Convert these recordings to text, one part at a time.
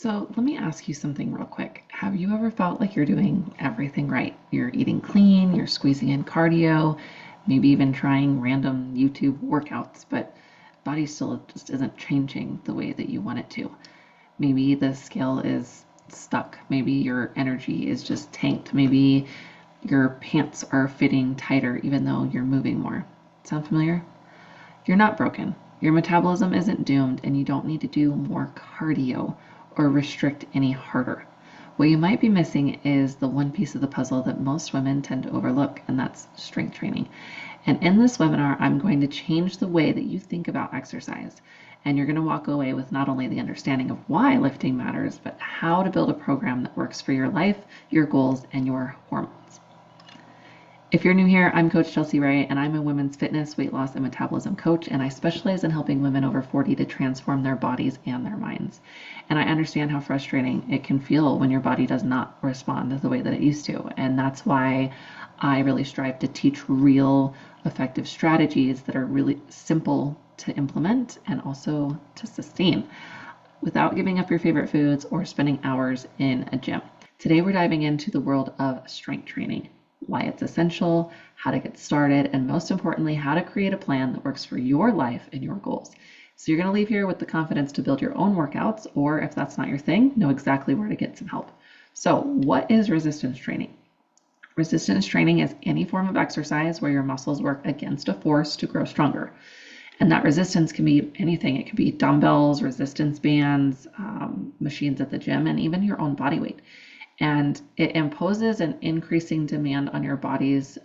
So let me ask you something real quick. Have you ever felt like you're doing everything right? You're eating clean, you're squeezing in cardio, maybe even trying random YouTube workouts, but body still just isn't changing the way that you want it to. Maybe the scale is stuck. Maybe your energy is just tanked. Maybe your pants are fitting tighter even though you're moving more. Sound familiar? You're not broken. Your metabolism isn't doomed, and you don't need to do more cardio or restrict any harder. What you might be missing is the one piece of the puzzle that most women tend to overlook, and that's strength training. And in this webinar, I'm going to change the way that you think about exercise. And you're going to walk away with not only the understanding of why lifting matters, but how to build a program that works for your life, your goals, and your hormones. If you're new here, I'm Coach Chelsea Ray, and I'm a women's fitness, weight loss, and metabolism coach, and I specialize in helping women over 40 to transform their bodies and their minds. And I understand how frustrating it can feel when your body does not respond the way that it used to, and that's why I really strive to teach real, effective strategies that are really simple to implement and also to sustain without giving up your favorite foods or spending hours in a gym. Today, we're diving into the world of strength training, why it's essential, how to get started, and most importantly, how to create a plan that works for your life and your goals. So you're going to leave here with the confidence to build your own workouts, or if that's not your thing, know exactly where to get some help. So what is resistance training? Resistance training is any form of exercise where your muscles work against a force to grow stronger. And that resistance can be anything. It could be dumbbells, resistance bands, machines at the gym, and even your own body weight. And it imposes an increasing demand on your body's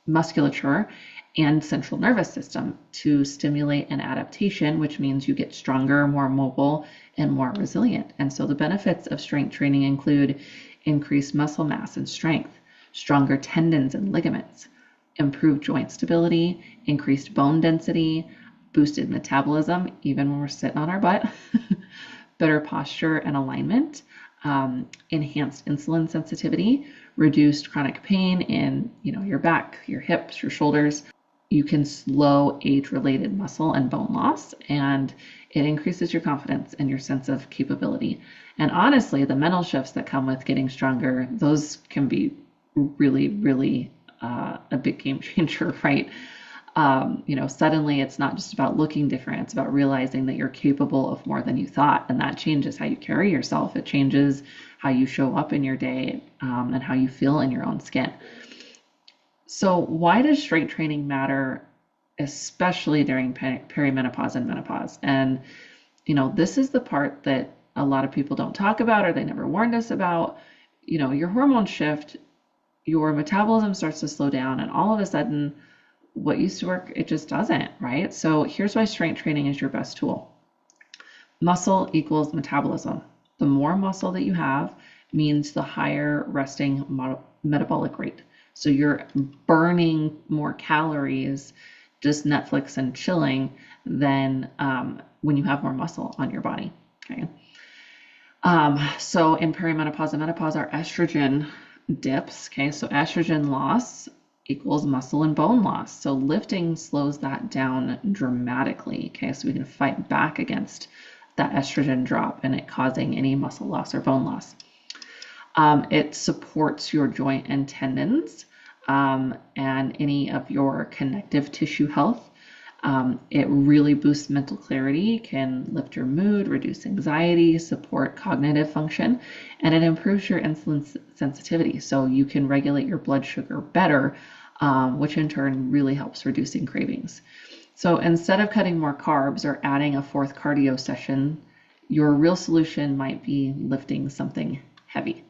musculature and central nervous system to stimulate an adaptation, which means you get stronger, more mobile, and more resilient. And so the benefits of strength training include increased muscle mass and strength, stronger tendons and ligaments, improved joint stability, increased bone density, boosted metabolism, even when we're sitting on our butt, better posture and alignment, enhanced insulin sensitivity, reduced chronic pain in your back, your hips, your shoulders. You can slow age-related muscle and bone loss, and it increases your confidence and your sense of capability. And honestly, the mental shifts that come with getting stronger, those can be really, really a big game changer, right? Suddenly it's not just about looking different, it's about realizing that you're capable of more than you thought. And that changes how you carry yourself. It changes how you show up in your day, and how you feel in your own skin. So why does strength training matter, especially during perimenopause and menopause? And, this is the part that a lot of people don't talk about, or they never warned us about. Your hormones shift, your metabolism starts to slow down, and all of a sudden, what used to work, it just doesn't, right? So here's why strength training is your best tool. Muscle equals metabolism. The more muscle that you have means the higher resting metabolic rate. So you're burning more calories just Netflix and chilling than when you have more muscle on your body. Okay. So in perimenopause and menopause, our estrogen dips. Okay. So estrogen loss equals muscle and bone loss. So lifting slows that down dramatically. Okay. So we can fight back against that estrogen drop and it causing any muscle loss or bone loss. It supports your joint and tendons, and any of your connective tissue health. It really boosts mental clarity, can lift your mood, reduce anxiety, support cognitive function, and it improves your insulin sensitivity. So you can regulate your blood sugar better, which in turn really helps reducing cravings. So instead of cutting more carbs or adding a fourth cardio session, your real solution might be lifting something heavy.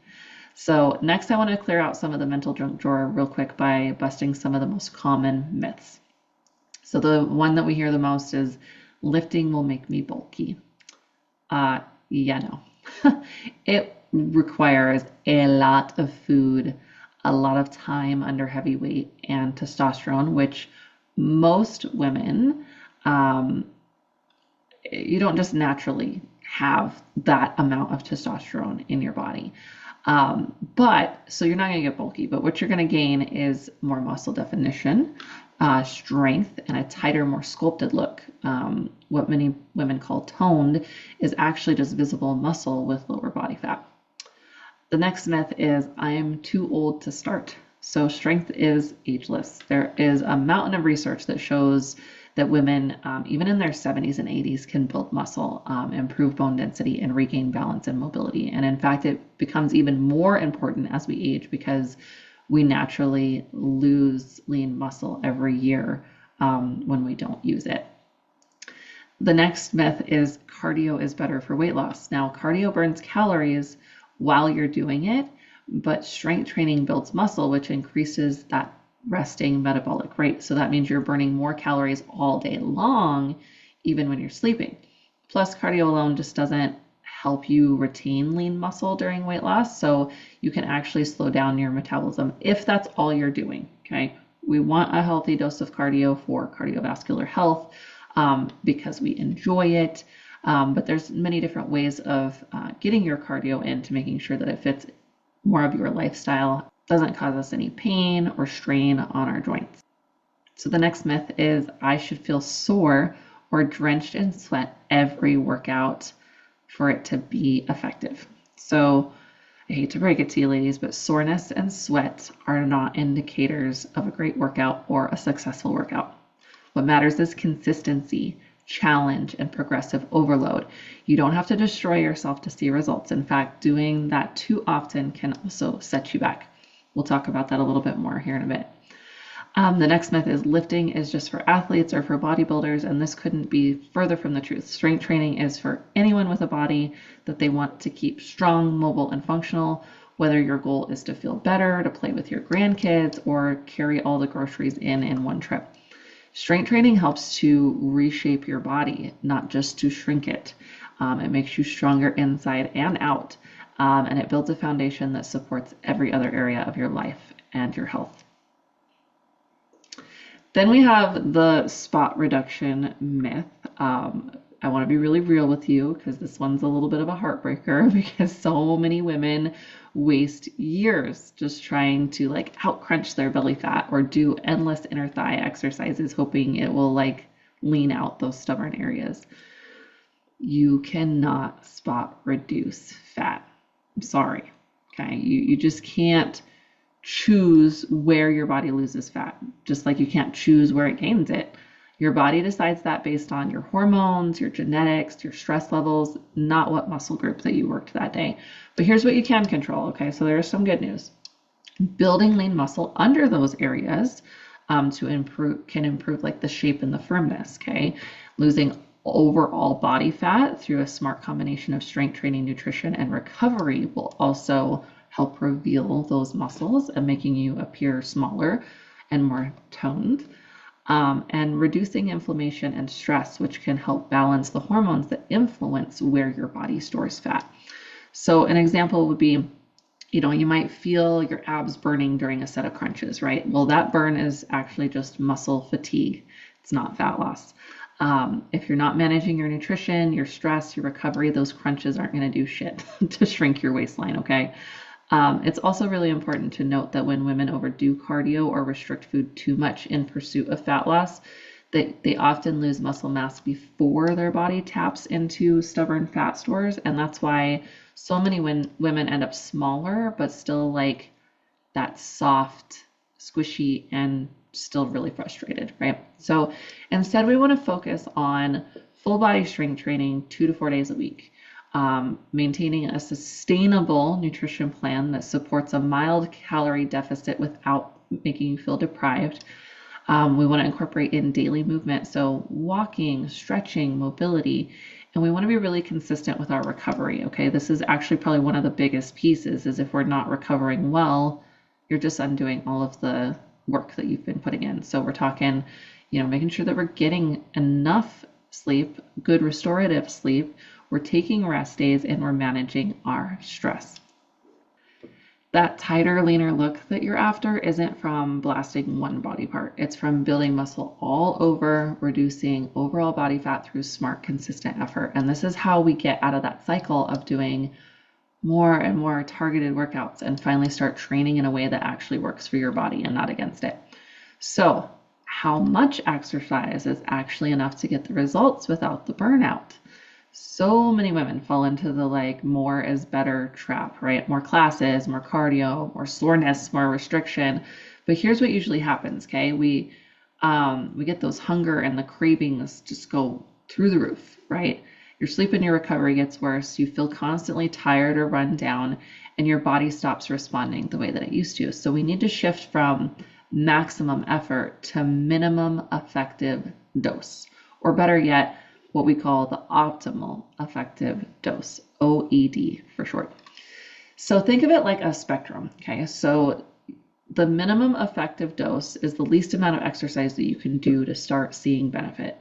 So next I want to clear out some of the mental junk drawer real quick by busting some of the most common myths. So the one that we hear the most is lifting will make me bulky. No. It requires a lot of food, a lot of time under heavy weight, and testosterone, which most women, you don't just naturally have that amount of testosterone in your body. So you're not going to get bulky, but what you're going to gain is more muscle definition, strength and a tighter, more sculpted look. What many women call toned is actually just visible muscle with lower body fat. The next myth is I'm too old to start. So strength is ageless. There is a mountain of research that shows that women, even in their 70s and 80s, can build muscle, improve bone density, and regain balance and mobility. And in fact, it becomes even more important as we age because we naturally lose lean muscle every year when we don't use it. The next myth is cardio is better for weight loss. Now, cardio burns calories while you're doing it, but strength training builds muscle, which increases that resting metabolic rate. So that means you're burning more calories all day long, even when you're sleeping. Plus, cardio alone just doesn't help you retain lean muscle during weight loss. So you can actually slow down your metabolism if that's all you're doing. Okay. We want a healthy dose of cardio for cardiovascular health because we enjoy it. But there's many different ways of getting your cardio in to making sure that it fits more of your lifestyle, doesn't cause us any pain or strain on our joints. So the next myth is I should feel sore or drenched in sweat every workout for it to be effective. So I hate to break it to you ladies, but soreness and sweat are not indicators of a great workout or a successful workout. What matters is consistency, challenge, and progressive overload. You don't have to destroy yourself to see results. In fact, doing that too often can also set you back. We'll talk about that a little bit more here in a bit. The next myth is lifting is just for athletes or for bodybuilders, and this couldn't be further from the truth. Strength training is for anyone with a body that they want to keep strong, mobile, and functional, whether your goal is to feel better, to play with your grandkids, or carry all the groceries in one trip. Strength training helps to reshape your body, not just to shrink it. It makes you stronger inside and out, and it builds a foundation that supports every other area of your life and your health. Then we have the spot reduction myth. I want to be really real with you because this one's a little bit of a heartbreaker because so many women waste years just trying to out crunch their belly fat or do endless inner thigh exercises hoping it will lean out those stubborn areas. You cannot spot reduce fat. I'm sorry. Okay. You just can't choose where your body loses fat, just like you can't choose where it gains it. Your body decides that based on your hormones, your genetics, your stress levels, not what muscle group that you worked that day. But here's what you can control, okay? So there's some good news. Building lean muscle under those areas can improve the shape and the firmness, okay? Losing overall body fat through a smart combination of strength training, nutrition, and recovery will also help reveal those muscles and making you appear smaller and more toned. And reducing inflammation and stress, which can help balance the hormones that influence where your body stores fat. So an example would be, you might feel your abs burning during a set of crunches, right? Well, that burn is actually just muscle fatigue. It's not fat loss. If you're not managing your nutrition, your stress, your recovery, those crunches aren't going to do shit to shrink your waistline, okay? It's also really important to note that when women overdo cardio or restrict food too much in pursuit of fat loss, they often lose muscle mass before their body taps into stubborn fat stores. And that's why so many women end up smaller, but still that soft, squishy, and still really frustrated, right? So instead, we want to focus on full body strength training 2 to 4 days a week. Maintaining a sustainable nutrition plan that supports a mild calorie deficit without making you feel deprived. We want to incorporate in daily movement, so walking, stretching, mobility, and we want to be really consistent with our recovery, okay? This is actually probably one of the biggest pieces, is if we're not recovering well, you're just undoing all of the work that you've been putting in. So we're talking, making sure that we're getting enough sleep, good restorative sleep, we're taking rest days, and we're managing our stress. That tighter, leaner look that you're after isn't from blasting one body part. It's from building muscle all over, reducing overall body fat through smart, consistent effort. And this is how we get out of that cycle of doing more and more targeted workouts and finally start training in a way that actually works for your body and not against it. So how much exercise is actually enough to get the results without the burnout. So many women fall into the like more is better trap, right? More classes, more cardio, more soreness, more restriction. But here's what usually happens, okay? We get those hunger and the cravings just go through the roof, right? Your sleep and your recovery gets worse. You feel constantly tired or run down, and your body stops responding the way that it used to. So we need to shift from maximum effort to minimum effective dose, or better yet, what we call the optimal effective dose, OED for short. So think of it like a spectrum, okay? So the minimum effective dose is the least amount of exercise that you can do to start seeing benefit.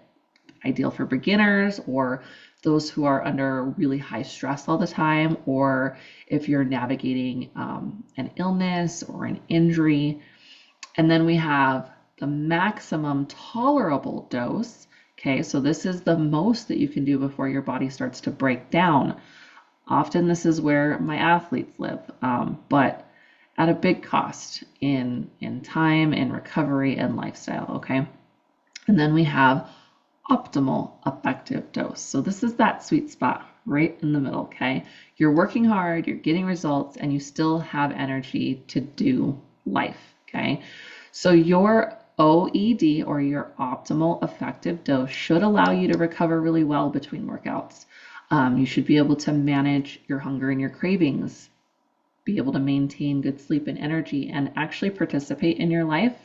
Ideal for beginners or those who are under really high stress all the time, or if you're navigating an illness or an injury. And then we have the maximum tolerable dose. Okay, so this is the most that you can do before your body starts to break down. Often this is where my athletes live, but at a big cost in time, in recovery, and lifestyle, okay? And then we have optimal effective dose. So this is that sweet spot right in the middle, okay? You're working hard, you're getting results, and you still have energy to do life, okay? So your OED, or your optimal effective dose, should allow you to recover really well between workouts. You should be able to manage your hunger and your cravings, be able to maintain good sleep and energy, and actually participate in your life,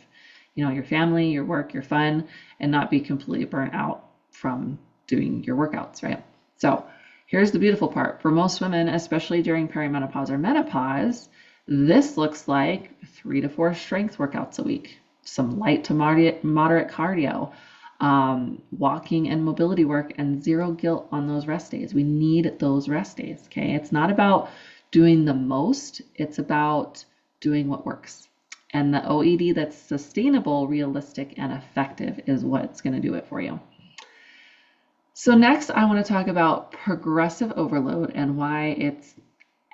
you know, your family, your work, your fun, and not be completely burnt out from doing your workouts, right? So here's the beautiful part. For most women, especially during perimenopause or menopause, this looks like 3 to 4 strength workouts a week, some light to moderate cardio, walking and mobility work, and zero guilt on those rest days. We need those rest days, okay? It's not about doing the most, it's about doing what works. And the OED that's sustainable, realistic, and effective is what's going to do it for you. So next, I want to talk about progressive overload and why it's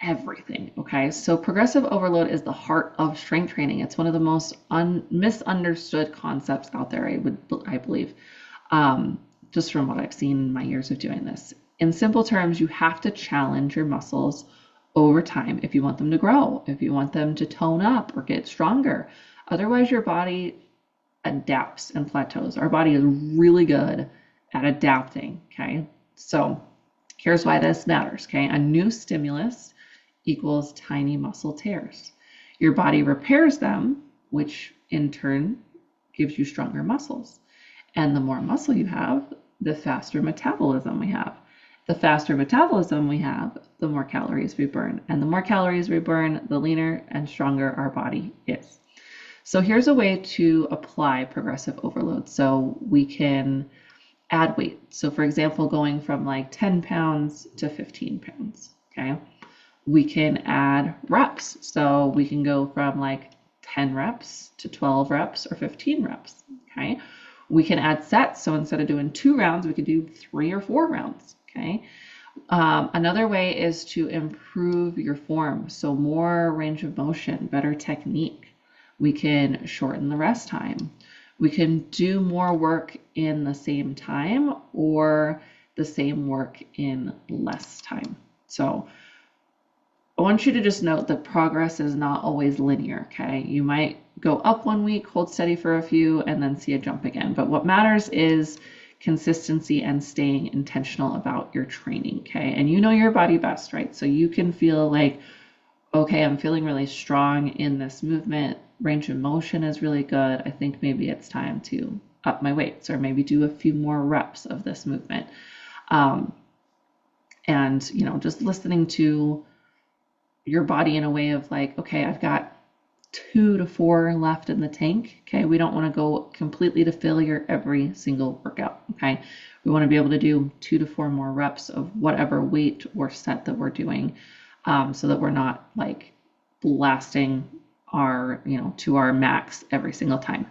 everything, okay? So progressive overload is the heart of strength training. It's one of the most misunderstood concepts out there, I believe, just from what I've seen in my years of doing this. In simple terms, you have to challenge your muscles over time if you want them to grow, if you want them to tone up or get stronger. Otherwise, your body adapts and plateaus. Our body is really good at adapting, okay? So here's why this matters, okay? A new stimulus equals tiny muscle tears. Your body repairs them, which in turn gives you stronger muscles. And the more muscle you have, the faster metabolism we have. The faster metabolism we have, the more calories we burn. And the more calories we burn, the leaner and stronger our body is. So here's a way to apply progressive overload. So we can add weight. So for example, going from like 10 pounds to 15 pounds, okay? We can add reps. So we can go from like 10 reps to 12 reps or 15 reps, okay? We can add sets. So instead of doing 2 rounds, we could do 3 or 4 rounds. Okay. Another way is to improve your form. So more range of motion, better technique. We can shorten the rest time. We can do more work in the same time or the same work in less time. So I want you to just note that progress is not always linear, okay? You might go up one week, hold steady for a few, and then see a jump again. But what matters is consistency and staying intentional about your training, okay? And you know your body best, right? So you can feel like, okay, I'm feeling really strong in this movement. Range of motion is really good. I think maybe it's time to up my weights or maybe do a few more reps of this movement. And, you know, just listening to your body in a way of like, okay, I've got 2 to 4 left in the tank. Okay, we don't want to go completely to failure every single workout. Okay, we want to be able to do 2 to 4 more reps of whatever weight or set that we're doing, so that we're not like blasting our, you know, to our max every single time.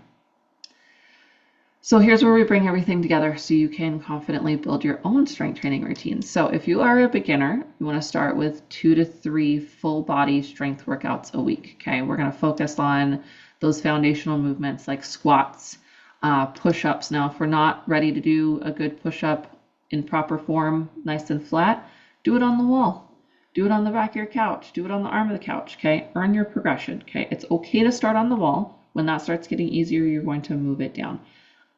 So here's where we bring everything together so you can confidently build your own strength training routines. So if you are a beginner, you want to start with 2 to 3 full body strength workouts a week. Okay, we're going to focus on those foundational movements like squats, Push-ups. Now, if we're not ready to do a good push-up in proper form, nice and flat, do it on the wall. Do it on the back of your couch. Do it on the arm of the couch, okay? Earn your progression, okay? It's okay to start on the wall. When that starts getting easier, you're going to move it down.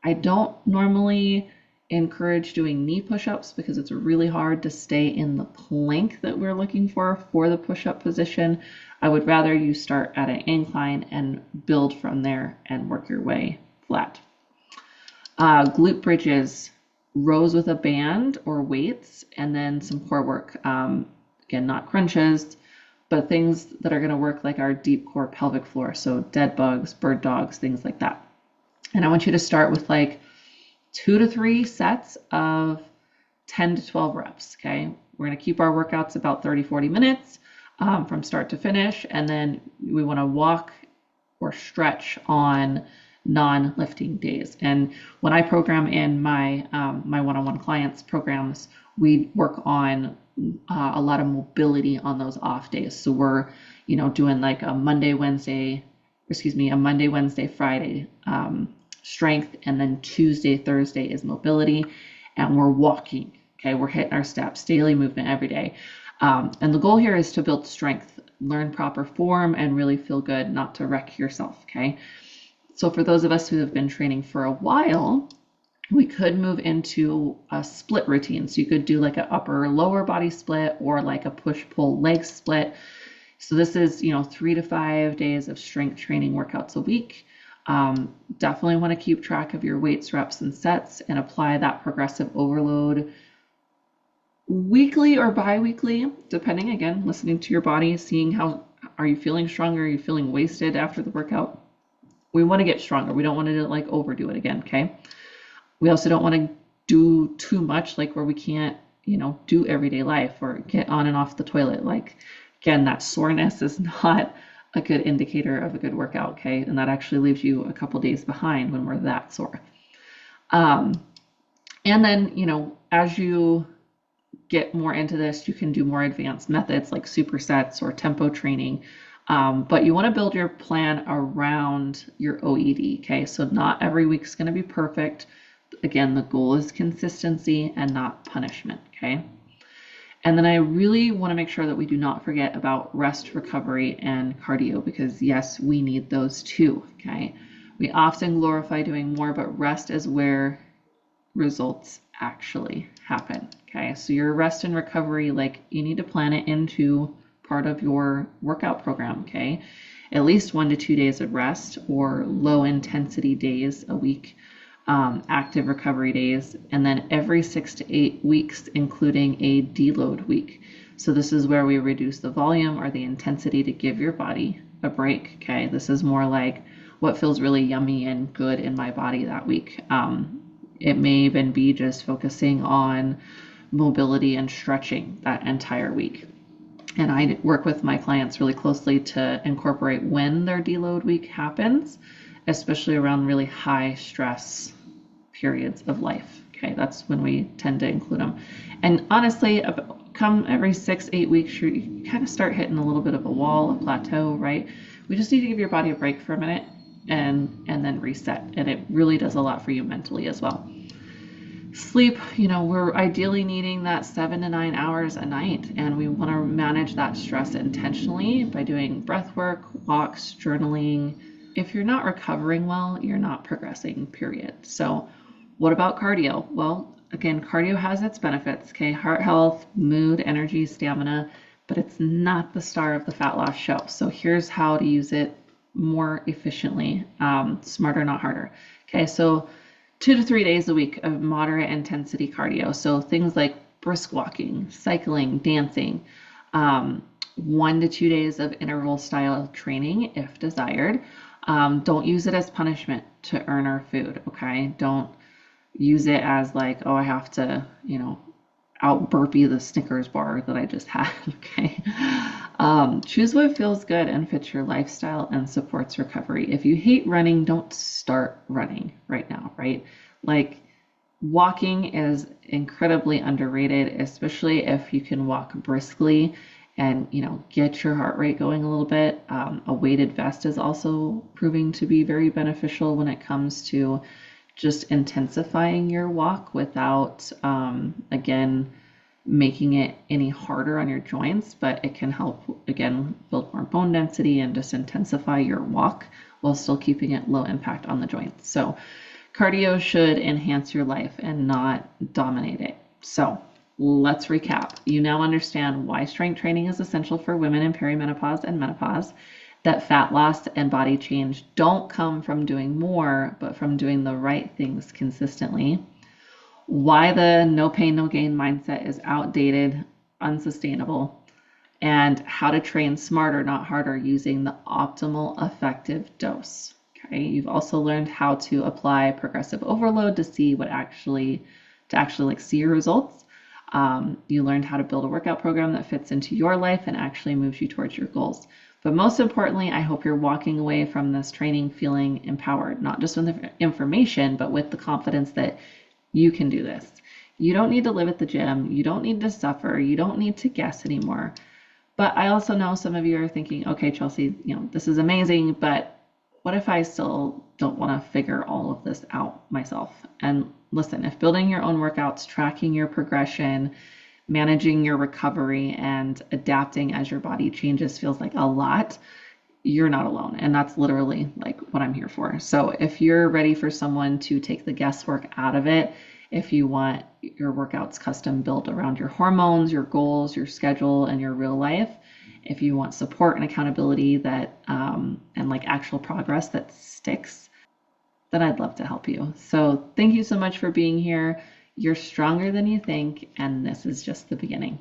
I don't normally encourage doing knee push-ups because it's really hard to stay in the plank that we're looking for the push-up position. I would rather you start at an incline and build from there and work your way flat. Glute bridges, rows with a band or weights, and then some core work. Again, not crunches, but things that are going to work like our deep core pelvic floor. So dead bugs, bird dogs, things like that. And I want you to start with like 2 to 3 sets of 10 to 12 reps, okay? We're going to keep our workouts about 30, 40 minutes from start to finish. And then we want to walk or stretch on non-lifting days. And when I program in my my one-on-one clients programs, we work on a lot of mobility on those off days. So we're, doing like a Monday, Wednesday, Friday strength, and then Tuesday, Thursday is mobility, and we're walking. Okay, we're hitting our steps, daily movement every day. And the goal here is to build strength, learn proper form, and really feel good, not to wreck yourself, okay? So for those of us who have been training for a while, we could move into a split routine. So you could do like an upper lower body split or like a push-pull leg split. So this is, 3 to 5 days of strength training workouts a week. Definitely want to keep track of your weights, reps, and sets and apply that progressive overload weekly or bi-weekly, depending, again, listening to your body, seeing how are you feeling stronger, are you feeling wasted after the workout. We want to get stronger. We don't want to like overdo it again, okay? We also don't want to do too much, like where we can't, do everyday life or get on and off the toilet. Like, again, that soreness is not a good indicator of a good workout, okay? And that actually leaves you a couple days behind when we're that sore. And then, as you get more into this, you can do more advanced methods like supersets or tempo training. But you want to build your plan around your OED, okay? So not every week is going to be perfect. Again, the goal is consistency and not punishment, okay? And then I really want to make sure that we do not forget about rest, recovery, and cardio, because yes, we need those too, okay? We often glorify doing more, but rest is where results actually happen, okay? So your rest and recovery, like, you need to plan it into part of your workout program, okay? At least 1 to 2 days of rest or low intensity days a week, active recovery days, and then every 6 to 8 weeks, including a deload week. So this is where we reduce the volume or the intensity to give your body a break, okay? This is more like what feels really yummy and good in my body that week. It may even be just focusing on mobility and stretching that entire week. And I work with my clients really closely to incorporate when their deload week happens, especially around really high stress periods of life. Okay, that's when we tend to include them. And honestly, come every 6-8 weeks, you kind of start hitting a little bit of a wall, a plateau, right? We just need to give your body a break for a minute and then reset. And it really does a lot for you mentally as well. Sleep, we're ideally needing that 7 to 9 hours a night, and we want to manage that stress intentionally by doing breath work, walks, journaling. If you're not recovering well, you're not progressing, period. So what about cardio? Well, again, cardio has its benefits, okay? Heart health, mood, energy, stamina, but it's not the star of the fat loss show. So here's how to use it more efficiently, smarter, not harder. Okay, so 2 to 3 days a week of moderate intensity cardio. So things like brisk walking, cycling, dancing, 1 to 2 days of interval style training if desired. Don't use it as punishment to earn our food, okay? Don't use it as like, oh, I have to, out burpee the Snickers bar that I just had, okay? Choose what feels good and fits your lifestyle and supports recovery. If you hate running, don't start running right now, right? Like, walking is incredibly underrated, especially if you can walk briskly and, get your heart rate going a little bit. A weighted vest is also proving to be very beneficial when it comes to just intensifying your walk without, again, making it any harder on your joints, but it can help, again, build more bone density and just intensify your walk while still keeping it low impact on the joints. So cardio should enhance your life and not dominate it. So let's recap. You now understand why strength training is essential for women in perimenopause and menopause, that fat loss and body change don't come from doing more, but from doing the right things consistently, why the no pain, no gain mindset is outdated, unsustainable, and how to train smarter, not harder, using the optimal effective dose. Okay, you've also learned how to apply progressive overload to see what actually see your results. You learned how to build a workout program that fits into your life and actually moves you towards your goals. But most importantly, I hope you're walking away from this training feeling empowered, not just with the information, but with the confidence that you can do this. You don't need to live at the gym. You don't need to suffer. You don't need to guess anymore. But I also know some of you are thinking, okay, Chelsea, this is amazing, but what if I still don't want to figure all of this out myself? And listen, if building your own workouts, tracking your progression, managing your recovery, and adapting as your body changes feels like a lot, you're not alone. And that's literally like what I'm here for. So if you're ready for someone to take the guesswork out of it, if you want your workouts custom built around your hormones, your goals, your schedule, and your real life, if you want support and accountability that and like actual progress that sticks, then I'd love to help you. So thank you so much for being here. You're stronger than you think, and this is just the beginning.